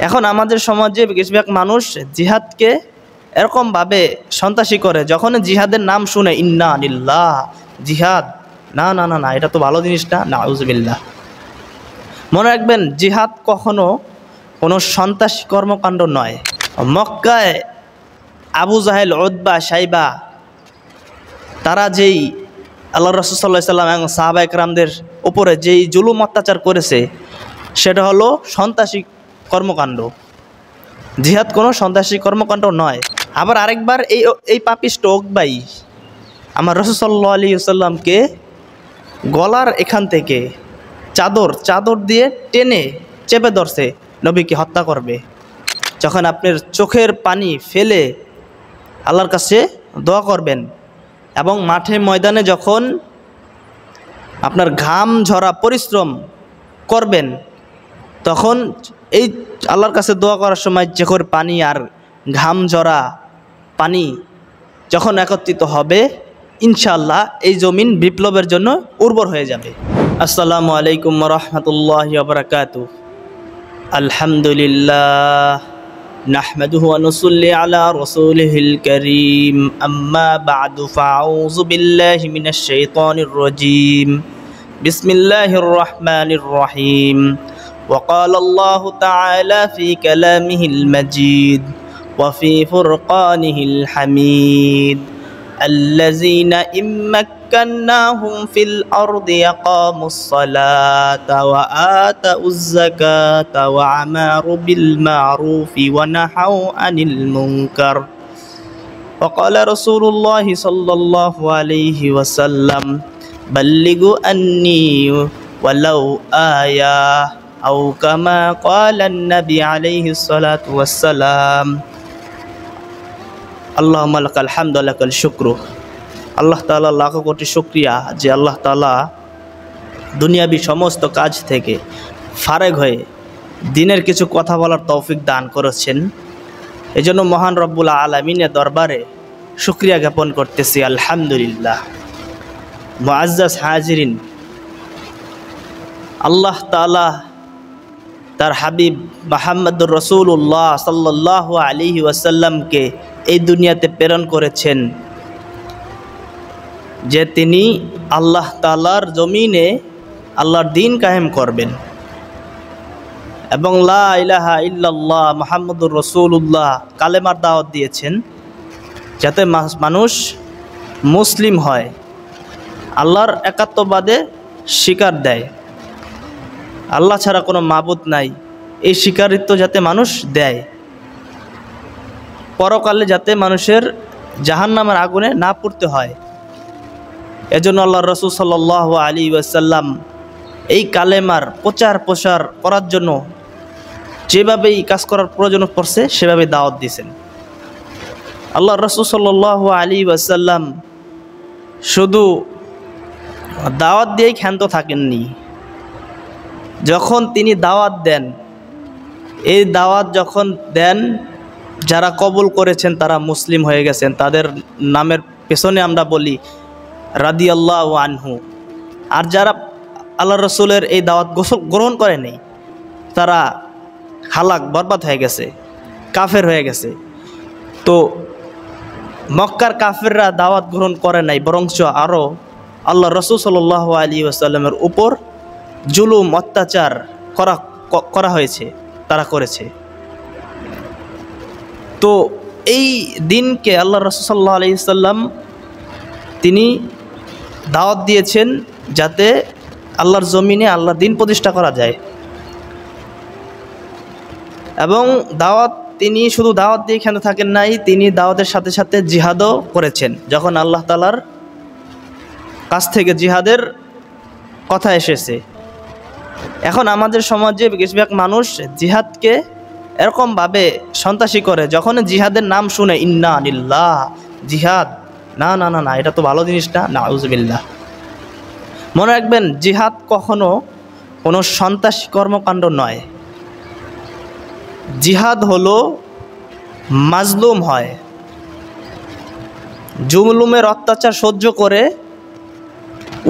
এখন আমাদের সমাজে বেশিরভাগ মানুষ জিহাদকে এরকমভাবে সন্ত্রাসী করে, যখন জিহাদের নাম শুনে ইন্না লিল্লাহ জিহাদ, না না না না, এটা তো ভালো জিনিস না, নাউজুবিল্লাহ। মনে রাখবেন, জিহাদ কখনো কোনো সন্ত্রাসী কর্মকাণ্ড নয়। মক্কায় আবু জাহেল, উতবা, সাইবা তারা যেই আল্লাহ রাসূল সাল্লাল্লাহু আলাইহি ওয়াসাল্লাম এবং সাহাবা একরামদের উপরে যেই জুলুম অত্যাচার করেছে, সেটা হলো সন্ত্রাসী কর্মকাণ্ড। জিহাদ কোনো সন্ত্রাসী কর্মকাণ্ড নয়। আবার আরেকবার এই পাপিষ্ট উকবাই আমার রাসূল সাল্লাল্লাহু আলাইহি ওয়াসাল্লামকে গলার এখান থেকে চাদর দিয়ে টেনে চেপে ধরছে, নবীকে হত্যা করবে। যখন আপনার চোখের পানি ফেলে আল্লাহর কাছে দোয়া করবেন এবং মাঠে ময়দানে যখন আপনার ঘাম ঝরা পরিশ্রম করবেন, তখন এই আল্লাহর কাছে দোয়া করার সময় চোখের পানি আর ঘাম ঝরা পানি যখন একত্রিত হবে, ইনশাআল্লাহ এই জমিন বিপ্লবের জন্য উর্বর হয়ে যাবে। আসসালামু আলাইকুম ওয়া রাহমাতুল্লাহি ওয়া বারাকাতুহু। আলহামদুলিল্লাহ নাহমাদুহু ওয়া নুসাল্লি আলা রাসূলিহিল কারীম, আম্মা বা'দু, ফাআউযু বিল্লাহি মিনাশ শাইতানির রাজীম। বিসমিল্লাহির রহমানির রহিম। وقال الله تعالى في كلامه المجيد وفي فرقانه الحميد الذين إن مكناهم في الأرض يقاموا الصلاة وآتوا الزكاة وأمروا بالمعروف ونهوا عن المنكر وقال رسول الله صلى الله عليه وسلم بلغوا عني ولو آية أو كما قال النبي عليه الصلاة والسلام اللهم لك الحمد ولك الشكر। আল্লাহ তাআলা লাখ কোটি শুকরিয়া যে আল্লাহ তাআলা দুনিয়াবি সমস্ত কাজ থেকে ফারেগ হয়ে দিনের কিছু কথা বলার তৌফিক দান করেছেন। এজন্য মহান রব্বুল আলামিনের দরবারে শুকরিয়া জ্ঞাপন করতেছি, আলহামদুলিল্লাহ। মুআজ্জাজ হাজিরিন, আল্লাহ তাআলা তার হাবিব মুহাম্মদুর রাসূলুল্লাহ সাল্লাল্লাহু আলাইহি ওয়াসাল্লামকে এই দুনিয়াতে প্রেরণ করেছেন যে তিনি আল্লাহ তাআলার জমিনে আল্লাহর দ্বীন কায়েম করবেন এবং লা ইলাহা ইল্লাল্লাহ মুহাম্মদুর রাসূলুল্লাহ কালেমার দাওয়াত দিয়েছেন, যাতে মানুষ মুসলিম হয়, আল্লাহর একাত্মবাদে স্বীকার দেয়, আল্লাহ ছাড়া কোনো মাবুদ নাই, এই স্বীকারিত্ব যাতে মানুষ দেয়, পরকালে যাতে মানুষের জাহান্নামের আগুনে না পড়তে হয়। এজন্য আল্লাহর রাসূল সাল্লাল্লাহু আলাইহি ওয়াসাল্লাম এই কালেমার প্রচার করার জন্য যেভাবেই কাজ করার প্রয়োজন পড়ছে সেভাবে দাওয়াত দিয়েছেন। আল্লাহর রাসূল সাল্লাল্লাহু আলাইহি ওয়াসাল্লাম শুধু দাওয়াত দিয়েই ক্ষান্ত থাকেননি। যখন তিনি দাওয়াত দেন, এই দাওয়াত যখন দেন, যারা কবুল করেছেন তারা মুসলিম হয়ে গেছেন, তাদের নামের পেছনে আমরা বলি রাদিয়াল্লাহু আনহু। আর যারা আল্লাহ রসুলের এই দাওয়াত গ্রহণ করে নেই, তারা হালাক বরবাদ হয়ে গেছে, কাফের হয়ে গেছে। তো মক্কার কাফেররা দাওয়াত গ্রহণ করে নাই, বরঞ্চ আরও আল্লাহ রসুল সাল্লাল্লাহু আলাইহি ওয়াসাল্লামের উপর জুলুম অত্যাচার করা হয়েছে, তারা করেছে। তো এই দিনকে আল্লাহ রাসূল সাল্লাল্লাহু আলাইহি ওয়াসাল্লাম তিনি দাওয়াত দিয়েছেন যাতে আল্লাহর জমিনে আল্লাহর দ্বীন প্রতিষ্ঠা করা যায়। এবং তিনি শুধু দাওয়াত দিয়ে এখানে থাকেন নাই, তিনি দাওয়াতের সাথে সাথে জিহাদও করেছেন। যখন আল্লাহ তাআলার কাছ থেকে জিহাদের কথা এসেছে, এখন আমাদের সমাজে বেশিরভাগ মানুষ জিহাদকে এরকমভাবে সন্ত্রাসী করে, যখন জিহাদের নাম শুনে ইন্না লিল্লাহ জিহাদ, না না না না, এটা তো ভালো জিনিস না, নাউজুবিল্লাহ। মনে রাখবেন, জিহাদ কখনো কোনো সন্ত্রাসী কর্মকাণ্ড নয়। জিহাদ হলো মাজলুম হয়, জুলুমের অত্যাচার সহ্য করে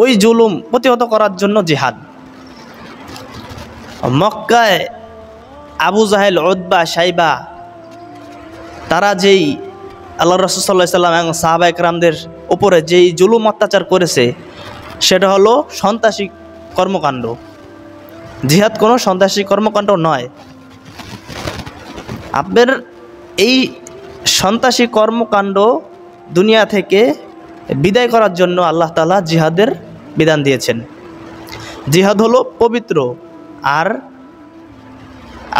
ওই জুলুম প্রতিহত করার জন্য জিহাদ। মক্কায় আবু জাহেল, উতবা, সাইবা, তারা যেই আল্লাহ রাসূল সাল্লাল্লাহু আলাইহি ওয়াসাল্লাম এবং সাহাবা একরামদের উপরে যেই জুলুম অত্যাচার করেছে সেটা হলো সন্ত্রাসী কর্মকাণ্ড। জিহাদ কোনো সন্ত্রাসী কর্মকাণ্ড নয়। আপনার এই সন্ত্রাসী কর্মকাণ্ড দুনিয়া থেকে বিদায় করার জন্য আল্লাহ তাআলা জিহাদের বিধান দিয়েছেন। জিহাদ হলো পবিত্র। আর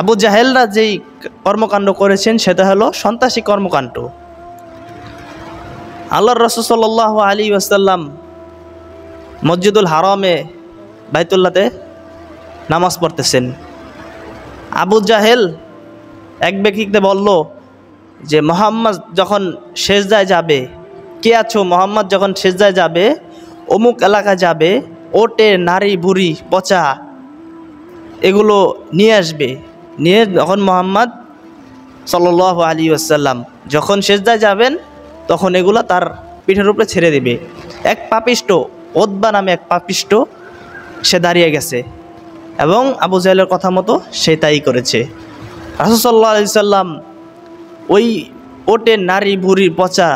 আবু জাহেলরা যেই কর্মকাণ্ড করেছেন সেটা হলো সন্ত্রাসী কর্মকাণ্ড। আল্লাহর রাসূল সাল্লাল্লাহু আলাইহি ওয়াসাল্লাম মসজিদুল হারামে বাইতুল্লাহতে নামাজ পড়তেছেন। আবু জাহেল এক ব্যক্তিকে বলল যে মুহাম্মদ যখন সেজদায় যাবে, কে আছো, মুহাম্মদ যখন সেজদায় যাবে অমুক এলাকায় যাবে, ওটে, নারী, বুড়ি, পচা এগুলো নিয়ে আসবে, নিয়ে যখন মুহাম্মদ সাল্লাল্লাহু আলাইহি ওয়াসাল্লাম যখন সেজদায় যাবেন তখন এগুলো তার পিঠের উপরে ছেড়ে দিবে। এক পাপিষ্ট, উতবা নামে এক পাপিষ্ট, সে দাঁড়িয়ে গেছে এবং আবু জাহেলের কথা মতো সে তাই করেছে। রাসূল সাল্লাল্লাহু আলাইহি ওয়াসাল্লাম ওই ওটে, নারী, বুড়ি, পচা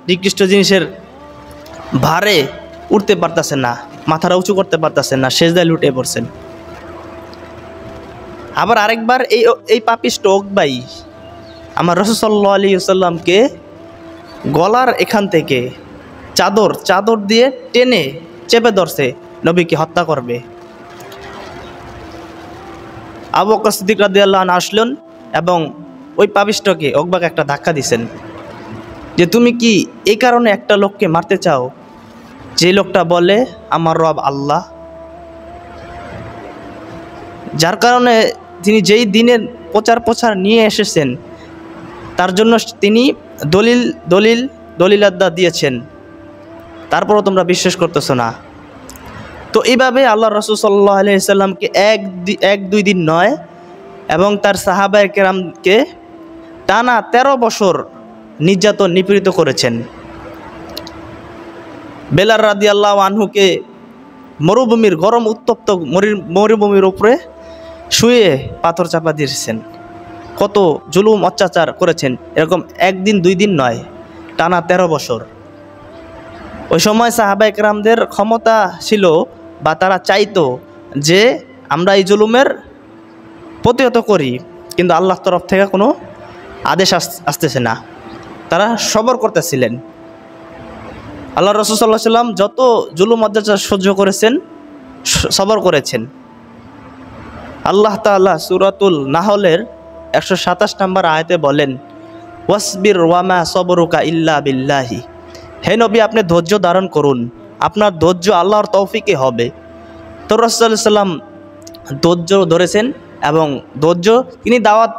নিকৃষ্ট জিনিসের ভারে উঠতে পারতেছেন না, মাথাটা উঁচু করতে পারতেছেন না, সেজদায় লুটে পড়ছেন। আবার আরেকবার এই পাপিষ্ট উকবাই আমার রাসূল সাল্লাল্লাহু আলাইহি ওয়াসাল্লামকে গলার এখান থেকে চাদর দিয়ে টেনে চেপে ধরছে, নবীকে হত্যা করবে। আবু বকর সিদ্দিক রাদিয়াল্লাহু আনহু আসলেন এবং ওই পাপিষ্টকে, উকবাকে একটা ধাক্কা দিছেন যে তুমি কি এই কারণে একটা লোককে মারতে চাও যে লোকটা বলে আমার রব আল্লাহ, যার কারণে তিনি যেই দিনের প্রচার নিয়ে এসেছেন তার জন্য তিনি দলিলাদ্দা দিয়েছেন, তারপরও তোমরা বিশ্বাস করতেছো না। তো এইভাবে আল্লাহ রাসূল সাল্লাল্লাহু আলাইহি ওয়াসাল্লামকে এক দুই দিন নয় এবং তার সাহাবায়ে কেরামকে টানা 13 বছর নির্যাতন নিপীড়িত করেছেন। বেলাল রাদিয়াল্লাহু আনহুকে মরুভূমির গরম উত্তপ্ত মরুভূমির উপরে শুয়ে পাথর চাপা দিয়েছেন। কত জুলুম অত্যাচার করেছেন, এরকম একদিন দুই দিন নয়, টানা 13 বছর। ওই সময় সাহাবায়ে কেরামদের ক্ষমতা ছিল বা তারা চাইতো যে আমরা এই জুলুমের প্রতিহত করি, কিন্তু আল্লাহর তরফ থেকে কোনো আদেশ আসতেছে না, তারা সবর করতেছিলেন। আল্লাহ রাসূল সাল্লাল্লাহু আলাইহি ওয়াসাল্লাম যত জুলুম অত্যাচার সহ্য করেছেন, সবর করেছেন। আল্লাহ তাআলা সূরাতুল নাহলের 127 নম্বর আয়াতে বলেন ওয়াসবির ওয়ামা সবরুকা ইল্লা বিল্লাহি, হে নবী আপনি ধৈর্য ধারণ করুন, আপনার ধৈর্য আল্লাহর তৌফিকে হবে। তো রাসূল সাল্লাল্লাহু আলাইহি ওয়াসাল্লাম ধৈর্য ধরেছেন এবং ধৈর্য তিনি দাওয়াত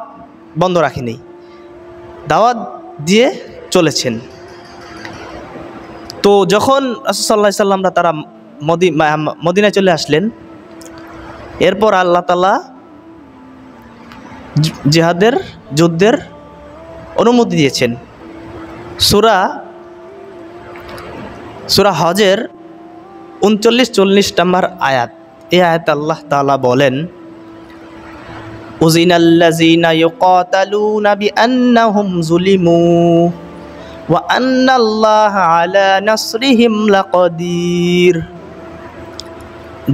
বন্ধ রাখেনি, দাওয়াত দিয়ে চলেছেন। তো যখন রাসূল সাল্লাল্লাহু আলাইহি ওয়াসাল্লামরা তারা মদিনায় চলে আসলেন, এরপর আল্লাহ তাআলা জিহাদের যুদ্ধের অনুমতি দিয়েছেন। সূরা হজের 39-40 নম্বর আয়াত, এই আয়াতে আল্লাহ তাআলা বলেন উযিনাল্লাযীনা ইউকাতালুনা বিআন্নাহুম যুলিমু ওয়া আন্নাল্লাহা আলা নাসরিহিম লাকাদির।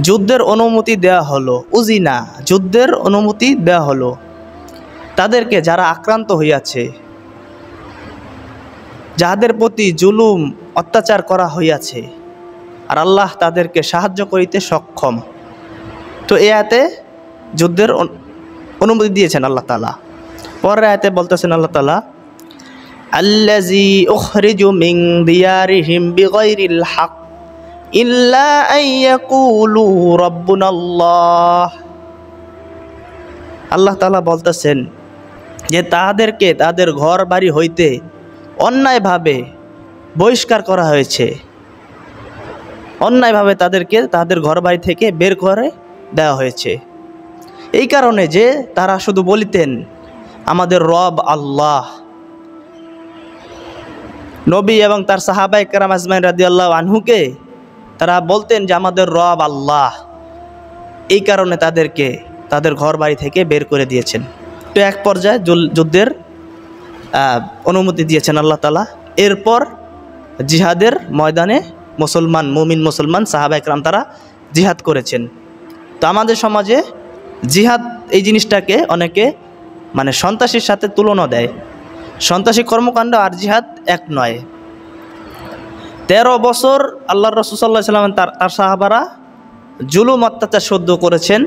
যুদ্ধের অনুমতি দেওয়া হলো, উজিনা যুদ্ধের অনুমতি দেওয়া হলো তাদেরকে যারা আক্রান্ত হইয়াছে, যাদের প্রতি জুলুম অত্যাচার করা হইয়াছে, আর আল্লাহ তাদেরকে সাহায্য করিতে সক্ষম। তো এই আয়াতে যুদ্ধের অনুমতি দিয়েছেন আল্লাহ তাআলা। পরের আয়াতে বলতেছেন আল্লাহ তাআলা আল্লাযী উখরিজু মিন দিয়ারিহিম বিগাইরিল হক ইল্লা আইয়াকুলু রাব্বুনাল্লাহ। আল্লাহ তাআলা বলতেছেন যে তাদেরকে তাদের ঘর বাড়ি হইতে অন্যায়ভাবে বহিষ্কার করা হয়েছে, অন্যায়ভাবে তাদেরকে তাদের ঘর বাড়ি থেকে বের করে দেওয়া হয়েছে, এই কারণে যে তারা শুধু বলিতেন আমাদের রব আল্লাহ। নবী এবং তার সাহাবায়ে কেরাম আজমাইন রাদিয়াল্লাহু আনহুকে তারা বলতেন যে আমাদের রব আল্লাহ, এই কারণে তাদেরকে তাদের ঘর বাড়ি থেকে বের করে দিয়েছেন। একটু এক পর্যায়ে যুদ্ধের অনুমতি দিয়েছেন আল্লাহ তাআলা। এরপর জিহাদের ময়দানে মুমিন মুসলমান সাহাবা একরাম তারা জিহাদ করেছেন। তো আমাদের সমাজে জিহাদ এই জিনিসটাকে অনেকে মানে সন্ত্রাসীর সাথে তুলনা দেয়। সন্ত্রাসী কর্মকাণ্ড আর জিহাদ এক নয়। 13 বছর আল্লাহর রাসূল সাল্লাল্লাহু আলাইহি ওয়াসাল্লাম তার সাহাবারা জুলুম অত্যাচার সহ্য করেছেন।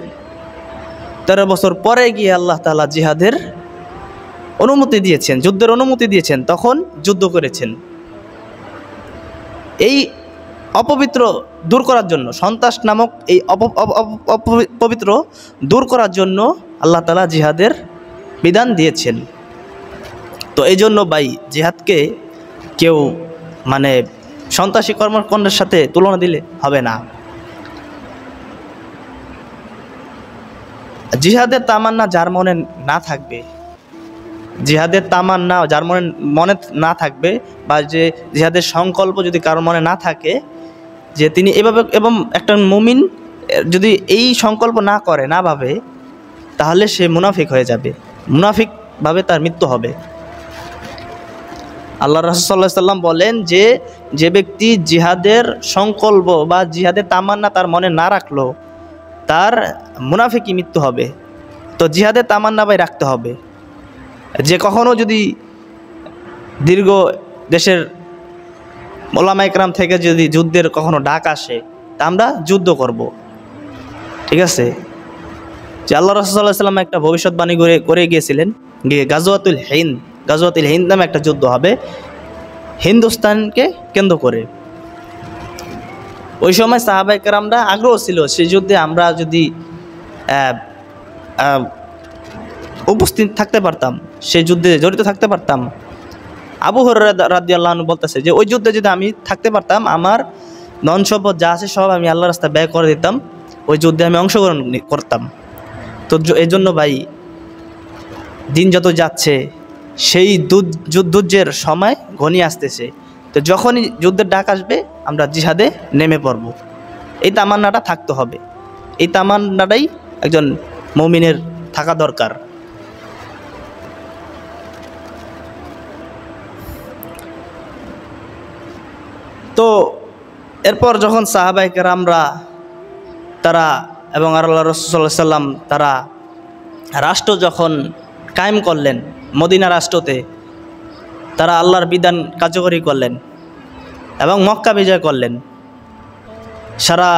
13 বছর পরে গিয়ে আল্লাহ তাআলা জিহাদের অনুমতি দিয়েছেন, যুদ্ধের অনুমতি দিয়েছেন, তখন যুদ্ধ করেছেন। এই অপবিত্র দূর করার জন্য, সন্ত্রাস নামক এই অপবিত্র দূর করার জন্য আল্লাহ তাআলা জিহাদের বিধান দিয়েছেন। তো এই জন্য ভাই জিহাদকে কেউ মানে সন্ত্রাসী কর্মকাণ্ডের সাথে তুলনা দিলে হবে না। জিহাদের তামান্না যার মনে না থাকবে, জিহাদের তামান্না যার মনে না থাকবে, বা যে জিহাদের সংকল্প যদি কারোর মনে না থাকে, যে তিনি এভাবে, এবং একটা মুমিন যদি এই সংকল্প না করে, না ভাবে, তাহলে সে মুনাফিক হয়ে যাবে, মুনাফিকভাবে তার মৃত্যু হবে। আল্লাহ রাসূল সাল্লাল্লাহু আলাইহি ওয়াসাল্লাম বলেন যে যে ব্যক্তি জিহাদের সংকল্প বা জিহাদের তামান্না তার মনে না রাখলো, তার মুনাফিকই মৃত্যু হবে। তো জিহাদের তামান্না ভাই রাখতে হবে। যে কখনো যদি দীর্ঘ দেশের ওলামা ইকরাম থেকে যদি যুদ্ধের কখনো ডাক আসে, তা আমরা যুদ্ধ করব, ঠিক আছে। যে আল্লাহ রাসূল সাল্লাল্লাহু আলাইহি ওয়াসাল্লাম একটা ভবিষ্যৎবাণী করে গিয়েছিলেন, গাজওয়াতুল হিন্দ নামে একটা যুদ্ধ হবে হিন্দুস্তানকে কেন্দ্র করে। ওই সময় সাহাবায়ে কেরামরা আগ্রহ ছিল সেই যুদ্ধে আমরা যদি উপস্থিত থাকতে পারতাম, সেই যুদ্ধে জড়িত থাকতে পারতাম। আবু হুরায়রা রাদিয়াল্লাহু আনহু বলতেছে যে ওই যুদ্ধে যদি আমি থাকতে পারতাম, আমার ধন সম্পদ যা আছে সব আমি আল্লাহর রাস্তায় ব্যয় করে দিতাম, ওই যুদ্ধে আমি অংশগ্রহণ করতাম। তো এই জন্য ভাই দিন যত যাচ্ছে সেই যুদ্ধের সময় ঘনিয়ে আসতেছে। তো যখনই যুদ্ধের ডাক আসবে আমরা জিহাদে নেমে পড়ব, এই তামান্নাটা থাকতে হবে। এই তামান্নাটাই একজন মুমিনের থাকা দরকার। তো এরপর যখন সাহাবায়ে কেরামরা তারা এবং আল্লাহ রাসূল সাল্লাল্লাহু আলাইহি ওয়াসাল্লাম তারা রাষ্ট্র যখন কায়েম করলেন, মদিনা রাষ্ট্রতে তারা আল্লাহর বিধান কার্যকরী করলেন এবং মক্কা বিজয় করলেন। সারা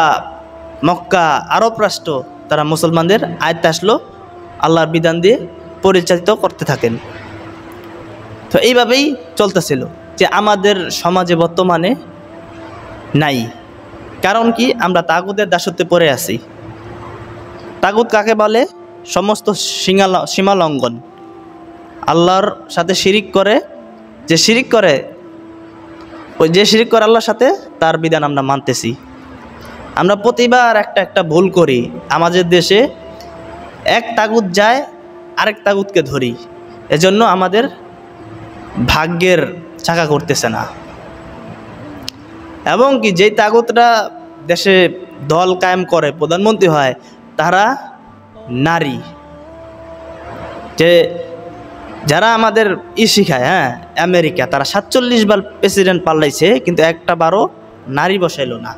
মক্কা আরব রাষ্ট্র তারা মুসলমানদের আয়ত্তে আসলো, আল্লাহর বিধান দিয়ে পরিচালিত করতে থাকেন। তো এইভাবেই চলতেছিল। যে আমাদের সমাজে বর্তমানে নাই, কারণ কি? আমরা তাগুতের দাসত্বে পড়ে আছি। তাগুত কাকে বলে? সমস্ত সীমালঙ্ঘন, আল্লাহর সাথে শিরিক করে, যে শিরিক করে আল্লাহর সাথে, তার বিধান আমরা মানতেছি। আমরা প্রতিবার একটা ভুল করি। আমাদের দেশে এক তাগুত যায়, আরেক তাগুতকে ধরি, এজন্য আমাদের ভাগ্যের চাকা করতেছে না। এবং কি যেই তাগুতরা দেশে দল কায়েম করে, প্রধানমন্ত্রী হয়, তারা নারী। যে যারা আমাদের শিখায়, হ্যাঁ, আমেরিকা, তারা 47 বার প্রেসিডেন্ট পাল্টাইছে, কিন্তু একটা বারও নারী বসাইল না।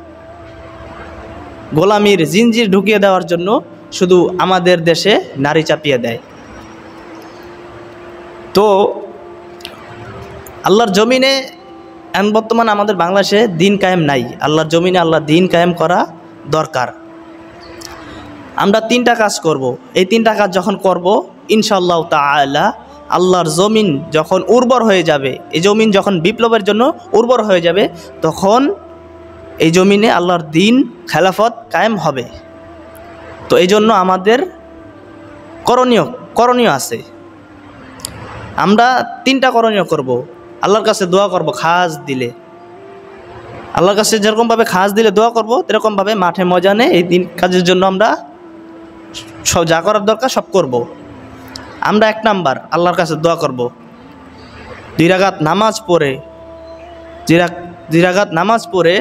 গোলামির জিনজির ঢুকিয়ে দেওয়ার জন্য শুধু আমাদের দেশে নারী চাপিয়ে দেয়। তো আল্লাহর জমিনে বর্তমানে আমাদের বাংলাদেশে দিন কায়েম নাই। আল্লাহর জমিনে আল্লাহর দিন কায়েম করা দরকার। আমরা 3টা কাজ করব। এই 3টা কাজ যখন করব, ইনশাআল্লাহ তাআলা আল্লাহর জমিন যখন উর্বর হয়ে যাবে, এই জমিন যখন বিপ্লবের জন্য উর্বর হয়ে যাবে, তখন এই জমিনে আল্লাহর দিন খেলাফত কায়েম হবে। তো এই জন্য আমাদের করণীয় আছে। আমরা 3টা করণীয় করব। আল্লাহর কাছে দোয়া করব, খাস দিলে আল্লাহর কাছে যেরকমভাবে খাস দিলে দোয়া করব, এরকমভাবে মাঠে ময়দানে এই 3 কাজের জন্য আমরা সব যা করার দরকার সব করব। আমরা 1 নাম্বার আল্লাহর কাছে দোয়া করব, 2 রাকাত নামাজ পড়ে, 2 রাকাত নামাজ পড়ে,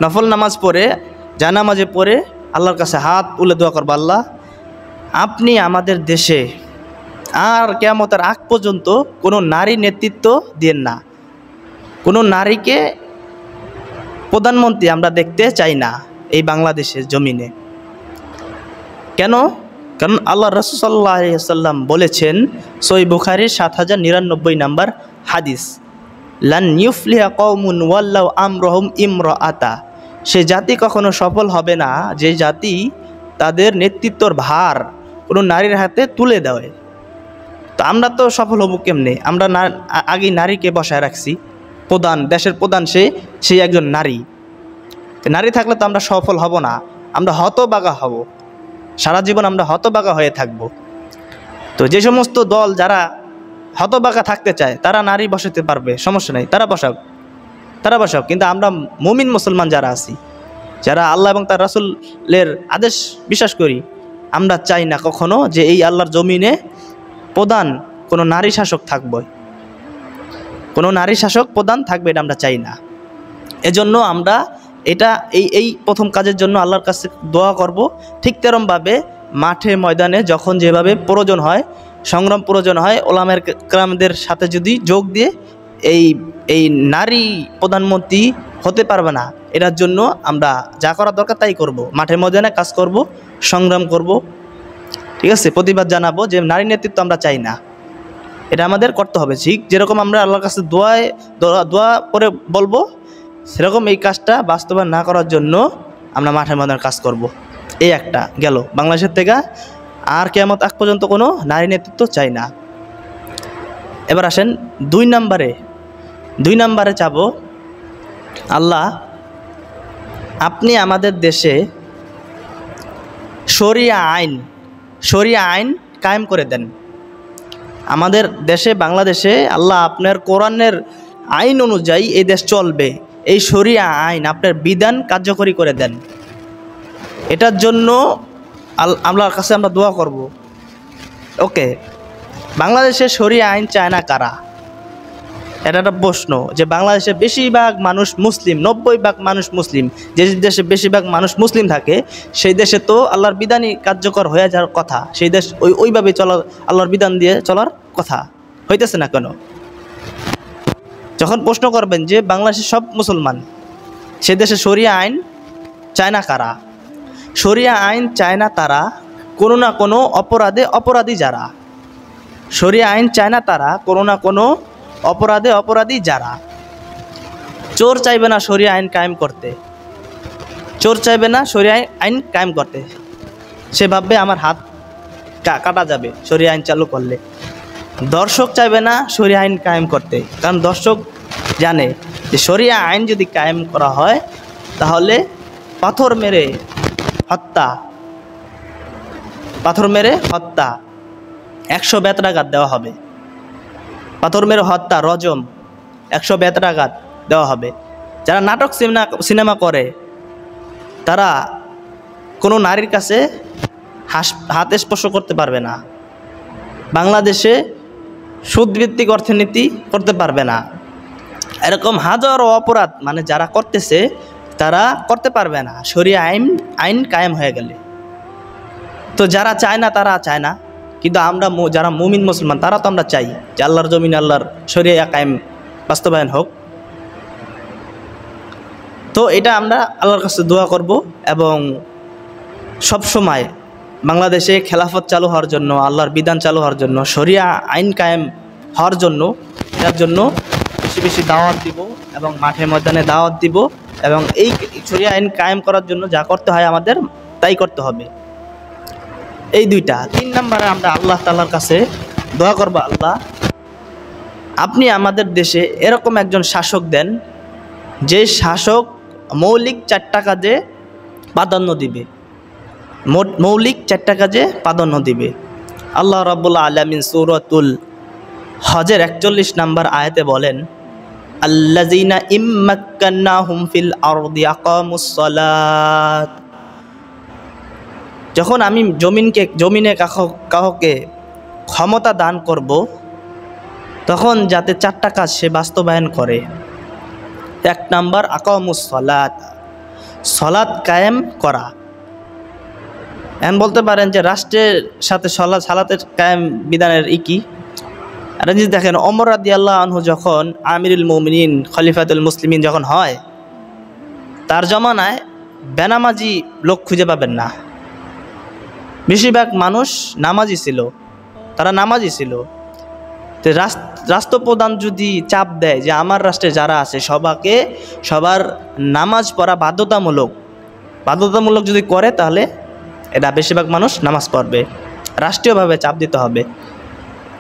নফল নামাজ পড়ে, জানামাজে পড়ে আল্লাহর কাছে হাত তুলে দোয়া করব, আল্লাহ আপনি আমাদের দেশে আর কিয়ামতের আগ পর্যন্ত কোনো নারী নেতৃত্ব দিয়েন না, কোনো নারীকে প্রধানমন্ত্রী আমরা দেখতে চাই না এই বাংলাদেশের জমিনে। কেন? কারণ আল্লাহ রাসূল সাল্লাল্লাহু আলাইহি ওয়াসাল্লাম বলেছেন, সহিহ বুখারীর ৭০৯৯ নাম্বার হাদিস, লান ইউফলিহা কওমুন ওয়াল্লাউ আমরহুম ইমরাআতা, সে জাতি কখনো সফল হবে না যে জাতি তাদের নেতৃত্বর ভার কোনো নারীর হাতে তুলে দেয়। তো আমরা তো সফল হব কেমনে? আমরা আগেই নারীকে বসায় রাখছি প্রধান, দেশের প্রধান সে একজন নারী। নারী থাকলে তো আমরা সফল হব না, আমরা হতবাগা হব, সারা জীবন আমরা হতবাগা হয়ে থাকব। তো যে সমস্ত দল যারা হতবাগা থাকতে চায় তারা নারী বসাতে পারবে, সমস্যা নেই, তারা বসাক। কিন্তু আমরা মুমিন মুসলমান যারা আছি, যারা আল্লাহ এবং তার রাসূলের আদেশ বিশ্বাস করি, আমরা চাই না কখনো যে এই আল্লাহর জমিনে প্রধান কোনো নারী শাসক থাকবে, কোনো নারী শাসক প্রধান থাকবে, এটা আমরা চাই না। এজন্য আমরা এটা এই প্রথম কাজের জন্য আল্লাহর কাছে দোয়া করব। ঠিক তেরমভাবে মাঠে ময়দানে যখন যেভাবে প্রয়োজন হয়, সংগ্রাম প্রয়োজন হয়, ওলামায়ে কেরামদের সাথে যদি যোগ দিয়ে এই নারী প্রধানমন্ত্রী হতে পারবে না, এটার জন্য আমরা যা করা দরকার তাই করব, মাঠে ময়দানে কাজ করব, সংগ্রাম করব, ঠিক আছে, প্রতিবাদ জানাবো যে নারী নেতৃত্ব আমরা চাই না, এটা আমাদের করতে হবে। ঠিক যেরকম আমরা আল্লাহর কাছে দোয়া করে বলবো, সেরকম এই কাজটা বাস্তবায়ন না করার জন্য আমরা মাঠে ময়দানে কাজ করব। এই একটা গেল বাংলাদেশের থেকে, আর কিয়ামত আগ পর্যন্ত কোনো নারী নেতৃত্ব চাই না। এবার আসেন 2 নম্বরে চাব, আল্লাহ আপনি আমাদের দেশে শরিয়া আইন কায়েম করে দেন। আমাদের দেশে বাংলাদেশে আল্লাহ আপনার কোরআনের আইন অনুযায়ী এই দেশ চলবে, এই শরিয়া আইন আপনার বিধান কার্যকরী করে দেন। এটার জন্য আল্লাহর কাছে আমরা দোয়া করব। ওকে, বাংলাদেশে শরিয়া আইন চায় না কারা? এটা একটা প্রশ্ন, যে বাংলাদেশে বেশিরভাগ মানুষ মুসলিম, 90% মানুষ মুসলিম, যে দেশে বেশিরভাগ মানুষ মুসলিম থাকে সেই দেশে তো আল্লাহর বিধানই কার্যকর হয়ে যাওয়ার কথা, সেই দেশ ওইভাবে চলার, আল্লাহর বিধান দিয়ে চলার কথা হইতেছে না কেন? যখন প্রশ্ন করবেন যে বাংলাদেশে সব মুসলমান, সে দেশে শরিয়া আইন চায় না কারা? শরিয়া আইন চায় না তারা কোনো না কোনো অপরাধী যারা। শরিয়া আইন চায় না তারা কোনো না কোনো অপরাধী যারা। চোর চাইবে না শরিয়া আইন কায়েম করতে, সে ভাববে আমার হাত কাটা যাবে শরিয়া আইন চালু করলে। দর্শক চাইবে না শরিয়া আইন কায়েম করতে, কারণ দর্শক জানে যে শরিয়া আইন যদি কায়েম করা হয় তাহলে পাথর মেরে হত্যা 100 বেত্রাঘাত দেওয়া হবে, পাথর মেরে হত্যা রজম 100 বেত্রাঘাত দেওয়া হবে। যারা নাটক সিনেমা করে তারা কোনো নারীর কাছে হাত স্পর্শ করতে পারবে না, বাংলাদেশে সুদভিত্তিক অর্থনীতি করতে পারবে না, এরকম হাজারো অপরাধ মানে যারা করতেছে তারা করতে পারবে না শরিয়া আইন কায়েম হয়ে গেলে। তো যারা চায় না তারা চায় না, কিন্তু আমরা যারা মুমিন মুসলমান তারা তো আমরা চাই যে আল্লাহর জমিনে আল্লাহর শরিয়া কায়েম বাস্তবায়ন হোক। তো এটা আমরা আল্লাহর কাছে দোয়া করব, এবং সব সময় বাংলাদেশে খেলাফত চালু হওয়ার জন্য, আল্লাহর বিধান চালু হওয়ার জন্য, শরিয়া আইন কায়েম হওয়ার জন্য, এটার জন্য বেশি বেশি দাওয়াত দিব এবং মাঠে ময়দানে দাওয়াত দিব, এবং এই শরিয়া আইন কায়েম করার জন্য যা করতে হয় আমাদের তাই করতে হবে। এই 2টা। 3 নম্বরে আমরা আল্লাহ তাআলার কাছে দোয়া করব, আল্লাহ আপনি আমাদের দেশে এরকম একজন শাসক দেন যে শাসক মৌলিক 4টা কাজে প্রাধান্য দিবে, মৌলিক 4টা কাজে প্রাধান্য দিবে। আল্লাহ রাব্বুল আলামিন সূরাতুল হজের 41 নম্বর আয়াতে বলেন, আল্লাযীনা ইম্মাক্কান্নাহুম ফিল আরদি আকামুস সালাত। যখন আমি জমিনে কাউকে ক্ষমতা দান করব তখন যাতে 4টা কাজ সে বাস্তবায়ন করে। 1 নম্বর আকামুস সালাত, সালাত কায়েম করা। এখন বলতে পারেন যে রাষ্ট্রের সাথে সালাতের কায়েম বিধানের কি। আর যদি দেখেন ওমর রাদিয়াল্লাহু আনহু যখন আমিরুল মুমিনিন খলিফাতুল মুসলিমিন যখন হয়, তার জমানায় বেনামাজি লোক খুঁজে পাবেন না। বেশিরভাগ মানুষ নামাজি ছিল, তারা নামাজি ছিল। তো রাষ্ট্রপ্রধান যদি চাপ দেয় যে আমার রাষ্ট্রে যারা আছে সবার নামাজ পড়া বাধ্যতামূলক যদি করে, তাহলে এটা বেশিরভাগ মানুষ নামাজ পড়বে। রাষ্ট্রীয়ভাবে চাপ দিতে হবে।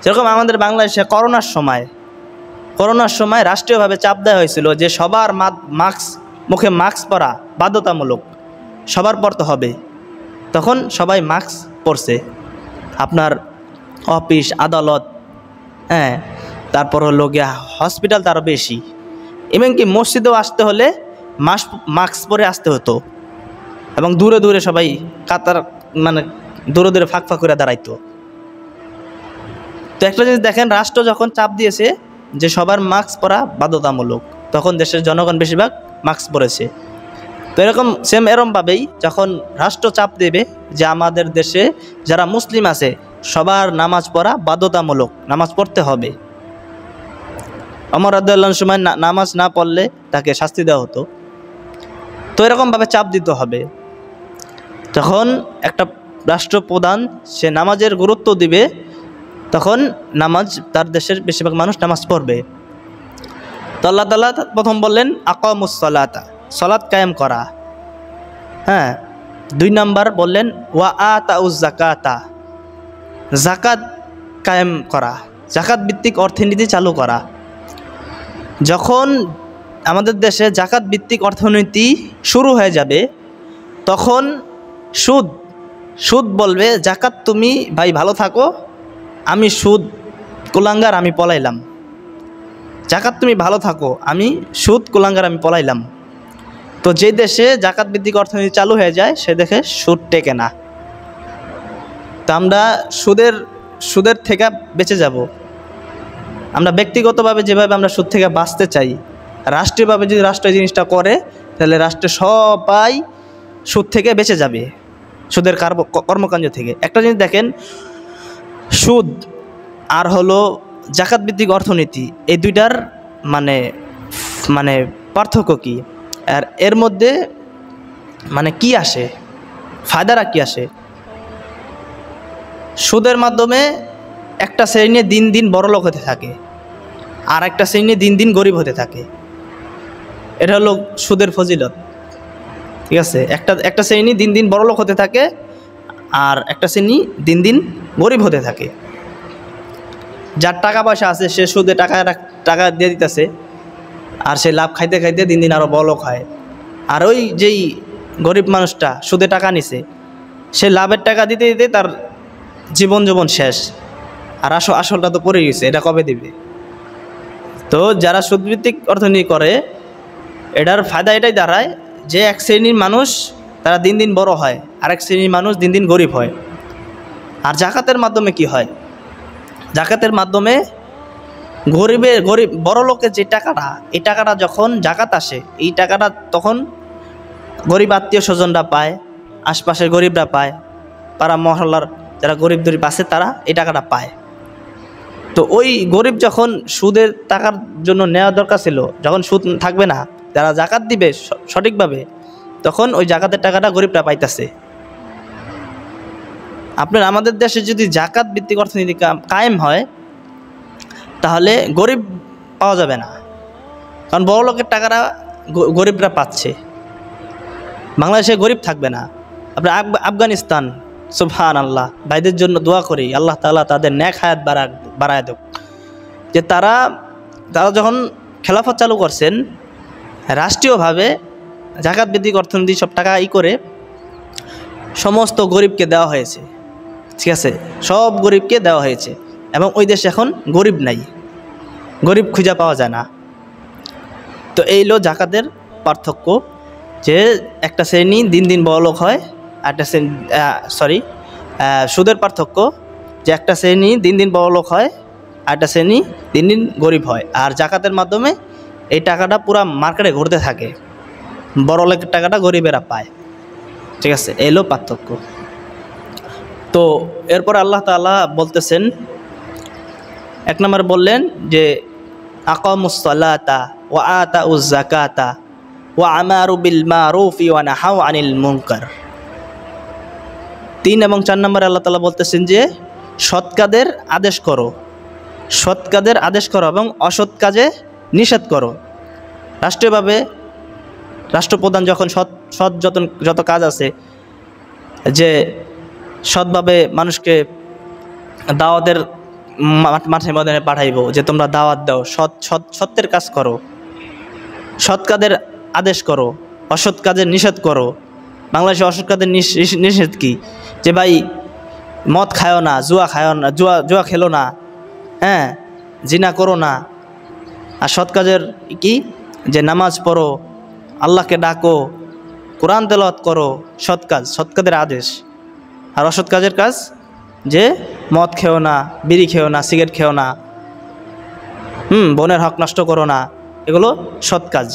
যেরকম আমাদের বাংলাদেশে করোনার সময় রাষ্ট্রীয়ভাবে চাপ দেওয়া হয়েছিল যে সবার মুখে মাস্ক পরা বাধ্যতামূলক, সবার পরতে হবে। তখন সবাই মাস্ক পরছে। আপনার অফিস আদালত, হ্যাঁ, তারপর হলো গিয়া হসপিটাল, তারও বেশি। এমনকি মসজিদেও আসতে হলে মাস্ক পরে আসতে হতো, এবং দূরে দূরে সবাই কাতার মানে দূরে ফাঁক করে দাঁড়াইতো। তো একটা জিনিস দেখেন, রাষ্ট্র যখন চাপ দিয়েছে যে সবার মাস্ক পরা বাধ্যতামূলক, তখন দেশের জনগণ বেশিরভাগ মাস্ক পরেছে। তো এরমভাবেই যখন রাষ্ট্র চাপ দেবে যে আমাদের দেশে যারা মুসলিম আছে সবার নামাজ পড়া বাধ্যতামূলক, নামাজ পড়তে হবে, ওমর রাদিয়াল্লাহু আনহুর সময় নামাজ না পড়লে তাকে শাস্তি দেওয়া হতো। তো এরকমভাবে চাপ দিতে হবে। তখন একটা রাষ্ট্রপ্রধান সে নামাজের গুরুত্ব দিবে, তখন তার দেশের বেশিরভাগ মানুষ নামাজ পড়বে। তো আল্লাহ তাআলা প্রথম বললেন আকামুস সালাতা, সালাত কায়েম করা। হ্যাঁ, 2 নাম্বার বললেন ওয়া আতাউজ যাকাতা, যাকাত কায়েম করা, যাকাত ভিত্তিক অর্থনীতি চালু করা। যখন আমাদের দেশে যাকাত ভিত্তিক অর্থনীতি শুরু হয়ে যাবে, তখন সুদ বলবে যাকাত তুমি ভাই ভালো থাকো, আমি সুদ কুলাঙ্গার আমি পলাইলাম। যাকাত তুমি ভালো থাকো, আমি সুদ কুলাঙ্গার আমি পলাইলাম। তো যে দেশে জাকাত ভিত্তিক অর্থনীতি চালু হয়ে যায় সে দেখে সুদ টেকে না। তো আমরা সুদের থেকে বেঁচে যাব। আমরা ব্যক্তিগতভাবে যেভাবে আমরা সুদ থেকে বাঁচতে চাই, রাষ্ট্রীয়ভাবে যদি রাষ্ট্র এই জিনিসটা করে, তাহলে রাষ্ট্রের সবাই সুদ থেকে বেঁচে যাবে, সুদের কর্মকাণ্ড থেকে। একটা জিনিস দেখেন, সুদ আর হলো জাকাত ভিত্তিক অর্থনীতি, এই দুইটার মানে পার্থক্য কি, আর এর মধ্যে কি আসে, ফায়দারা কি আসে। সুদের মাধ্যমে একটা শ্রেণী দিন দিন বড়লোক হতে থাকে, আর একটা শ্রেণী দিন দিন গরিব হতে থাকে। এটা হলো সুদের ফজিলত, ঠিক আছে। একটা শ্রেণী দিন দিন বড়লোক হতে থাকে, আর একটা শ্রেণী দিন দিন গরিব হতে থাকে। যার টাকা পয়সা আছে সে সুদে টাকা দিয়ে দিতেছে, আর সে লাভ খাইতে খাইতে দিন দিন আরও বড়লোক হয়। আর ওই যেই গরিব মানুষটা সুদে টাকা নিছে, সে লাভের টাকা দিতে দিতে তার জীবন শেষ, আর আসলটা তো পড়ে গেছে, এটা কবে দিবে। তো যারা সুদভিত্তিক অর্থনীতি করে, এটার ফায়দা এটাই দাঁড়ায় যে এক শ্রেণীর মানুষ তারা দিন দিন বড় হয়, আর এক শ্রেণীর মানুষ দিন দিন গরিব হয়। আর জাকাতের মাধ্যমে কি হয়, জাকাতের মাধ্যমে গরিব বড় লোকের যে টাকাটা, এই টাকাটা যখন জাকাত আসে, এই টাকাটা তখন গরিব আত্মীয় স্বজনরা পায়, আশপাশের গরিবরা পায়, পাড়া মহল্লার যারা গরিব আছে তারা এই টাকাটা পায়। তো ওই গরিব যখন সুদের টাকার জন্য নেওয়া দরকার ছিল, যখন সুদ থাকবে না, যারা জাকাত দিবে সঠিকভাবে, তখন ওই জাকাতের টাকাটা গরিবরা পাইতেছে। আপনার আমাদের দেশে যদি জাকাত ভিত্তিক অর্থনীতি কায়েম হয়, তাহলে গরিব পাওয়া যাবে না, কারণ বড় লোকের টাকাটা গরিবরা পাচ্ছে। বাংলাদেশে গরিব থাকবে না। আপনার আফগানিস্তান, সুবহানাল্লাহ, ভাইদের জন্য দোয়া করি আল্লাহ তাআলা তাদের নেক হায়াত বাড়ায় দেব। যে তারা যখন খেলাফত চালু করছেন, রাষ্ট্রীয়ভাবে জাকাত ভিত্তিক অর্থনীতি সব টাকা করে সমস্ত গরিবকে দেওয়া হয়েছে, ঠিক আছে, সব গরিবকে দেওয়া হয়েছে। এবং ওই দেশে এখন গরিব নাই, গরিব খুঁজে পাওয়া যায় না। তো এই হলো জাকাতের পার্থক্য, যে একটা শ্রেণী দিন দিন বড়লোক হয়, একটা সুদের পার্থক্য যে একটা শ্রেণী দিন দিন বড়লোক হয়, আর একটা শ্রেণী দিন দিন গরিব হয়। আর জাকাতের মাধ্যমে এই টাকাটা পুরা মার্কেটে ঘুরতে থাকে, বড়লোকের টাকাটা গরিবেরা পায়, ঠিক আছে। এই হলো পার্থক্য। তো এরপর আল্লাহ তাআলা বলতেছেন, এক নম্বর বললেন যে আকামুস সালাতা ওয়া আতাউজ যাকাতা ওয়া আমারু বিল মারুফি ওয়া নাহাউ আনিল মুনকার। 3 এবং 4 নম্বরে আল্লাহ তাআলা বলতেছেন যে সৎ কাজের আদেশ করো, সৎ কাজের আদেশ করো এবং অসৎ কাজে নিষেধ করো। রাষ্ট্রীয়ভাবে রাষ্ট্রপ্রধান যখন সৎ যত কাজ আছে, যে সৎভাবে মানুষকে দাওয়াতের মাঠে ময়দানে পাঠাইব, যে তোমরা দাওয়াত দাও, সত্যের কাজ করো, সৎ কাজের আদেশ করো, অসৎ কাজের নিষেধ করো। বাংলাদেশে অসৎ কাজের নিষেধ কি? যে ভাই মদ খায়ও না, জুয়া খায়ও না, জুয়া খেলো না, হ্যাঁ, জিনা করো না। আর সৎ কাজের কি? যে নামাজ পড়ো, আল্লাহকে ডাকো, কোরআন তেলাওয়াত করো, সৎ কাজ, সৎ কাজের আদেশ। আর অসৎ কাজের কাজ যে মদ খেও না, বিড়ি খেও না, সিগারেট খেও না, বোনের হক নষ্ট করো না, এগুলো সৎ কাজ।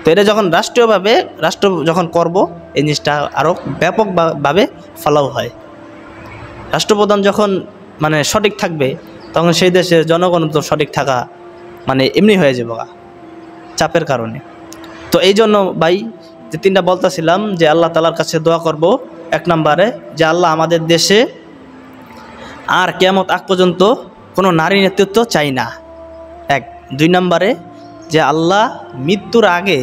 তো এটা যখন রাষ্ট্রীয়ভাবে রাষ্ট্র যখন করব, এই জিনিসটা আরও ব্যাপকভাবে ফলাও হয়। রাষ্ট্রপ্রধান যখন মানে সঠিক থাকবে, তখন সেই দেশের জনগণ তো সঠিক থাকা মানে এমনি হয়ে যাবে চাপের কারণে। তো এই জন্য ভাই যে 3টা বলতেছিলাম যে আল্লাহ তাআলার কাছে দোয়া করব, 1 নম্বরে যে আল্লাহ আমাদের দেশে আর কিয়ামত আগ পর্যন্ত কোনো নারী নেতৃত্ব চাই না, 1। 2 নম্বরে যে আল্লাহ মৃত্যুর আগে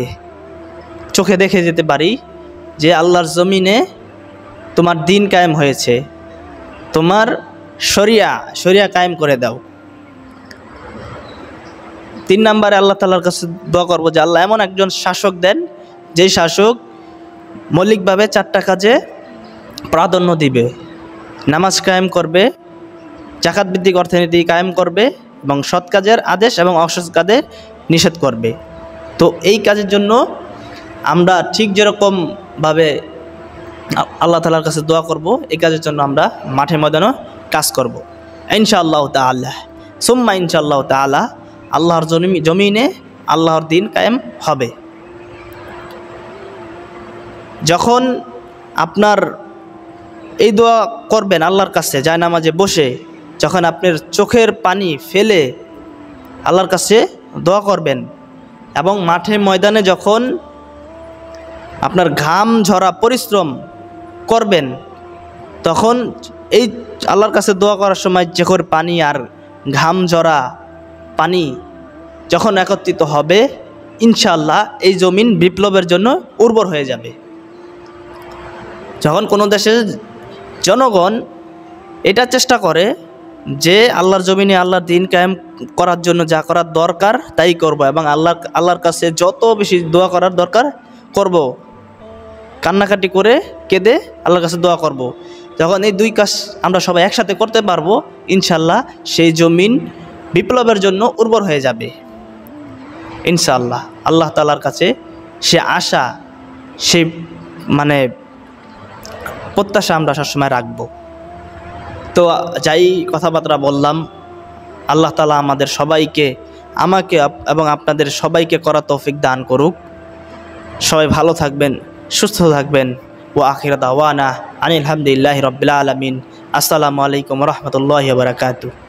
চোখে দেখে যেতে পারি যে আল্লাহর জমিনে তোমার দিন কায়েম হয়েছে, তোমার শরিয়া কায়েম করে দাও। 3 নম্বরে আল্লাহ তাআলার কাছে দোয়া করব যে আল্লাহ এমন একজন শাসক দেন, যেই শাসক মৌলিকভাবে 4টা কাজে প্রাধান্য দিবে, নামাজ কায়েম করবে, জাকাত ভিত্তিক অর্থনীতি কায়েম করবে এবং সৎ কাজের আদেশ এবং অসৎ কাজের নিষেধ করবে। তো এই কাজের জন্য আমরা ঠিক যেরকমভাবে আল্লাহ তাআলার কাছে দোয়া করব, এই কাজের জন্য আমরা মাঠে ময়দানে কাজ করব ইনশাআল্লাহ তাআলা। সুম্মা ইনশাআল্লাহ তাআলা আল্লাহর জমিনে আল্লাহর দিন কায়েম হবে। যখন আপনার এই দোয়া করবেন আল্লাহর কাছে জায়নামাজে বসে, যখন আপনার চোখের পানি ফেলে আল্লাহর কাছে দোয়া করবেন এবং মাঠে ময়দানে যখন আপনার ঘাম ঝরা পরিশ্রম করবেন, তখন এই আল্লাহর কাছে দোয়া করার সময় চোখের পানি আর ঘাম ঝরা পানি যখন একত্রিত হবে, ইনশাআল্লাহ এই জমিন বিপ্লবের জন্য উর্বর হয়ে যাবে। যখন কোনো দেশের জনগণ এটা চেষ্টা করে যে আল্লাহর জমিনে আল্লাহর দিন কায়েম করার জন্য যা করার দরকার তাই করব এবং আল্লাহর কাছে যত বেশি দোয়া করার দরকার করব, কান্নাকাটি করে কেঁদে আল্লাহর কাছে দোয়া করব, যখন এই 2 কাজ আমরা সবাই একসাথে করতে পারবো, ইনশাআল্লাহ সেই জমিন বিপ্লবের জন্য উর্বর হয়ে যাবে ইনশাআল্লাহ। আল্লাহ তাআলার কাছে সে আশা, সেই মানে প্রত্যাশা আমরা সবসময় রাখব। তো যাই কথাবার্তা বললাম, আল্লাহ তাআলা আমাদের সবাইকে, আমাকে এবং আপনাদের সবাইকে করা তৌফিক দান করুক। সবাই ভালো থাকবেন, সুস্থ থাকবেন। ওয়া আখির দাওয়ানা আনিল হামদুলিল্লাহি রাব্বিল আলামিন। আসসালামু আলাইকুম ওয়া রাহমাতুল্লাহি ওয়া বারাকাতুহু।